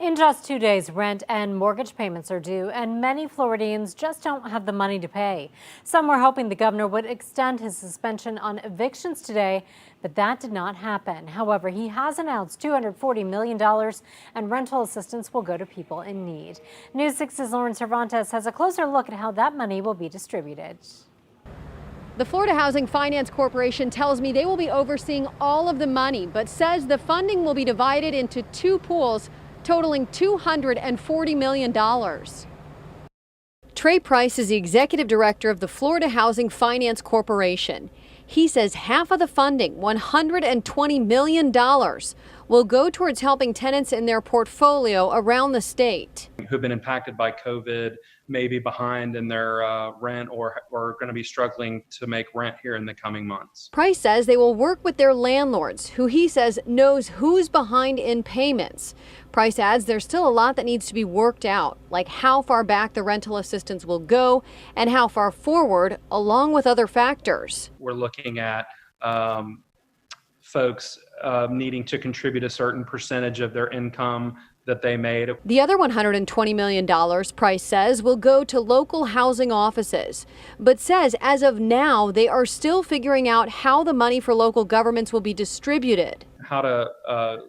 In just 2 days, rent and mortgage payments are due, and many Floridians just don't have the money to pay. Some were hoping the governor would extend his suspension on evictions today, but that did not happen. However, he has announced $240 million and rental assistance will go to people in need. News 6's Lauren Cervantes has a closer look at how that money will be distributed. The Florida Housing Finance Corporation tells me they will be overseeing all of the money, but says the funding will be divided into two pools totaling $240 million. Trey Price is the executive director of the Florida Housing Finance Corporation. He says half of the funding, $120 million, will go towards helping tenants in their portfolio around the state who've been impacted by COVID, maybe behind in their rent or going to be struggling to make rent here in the coming months. Price says they will work with their landlords, who he says knows who's behind in payments. Price adds there's still a lot that needs to be worked out, like how far back the rental assistance will go and how far forward, along with other factors. We're looking at folks needing to contribute a certain percentage of their income that they made. The other $120 million, Price says, will go to local housing offices, but says as of now, they are still figuring out how the money for local governments will be distributed. How to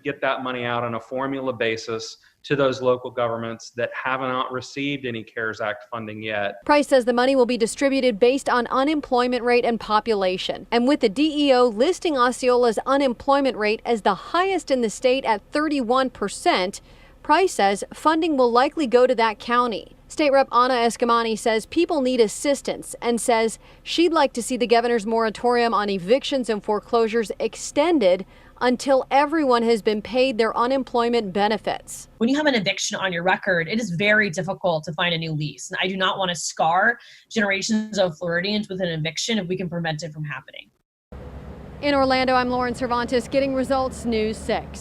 get that money out on a formula basis to those local governments that have not received any CARES Act funding yet. Price says the money will be distributed based on unemployment rate and population. And with the DEO listing Osceola's unemployment rate as the highest in the state at 31%, Price says funding will likely go to that county. State Rep Anna Escamani says people need assistance and says she'd like to see the governor's moratorium on evictions and foreclosures extended until everyone has been paid their unemployment benefits. When you have an eviction on your record, it is very difficult to find a new lease. And I do not want to scar generations of Floridians with an eviction if we can prevent it from happening. In Orlando, I'm Lauren Cervantes, getting results, News 6.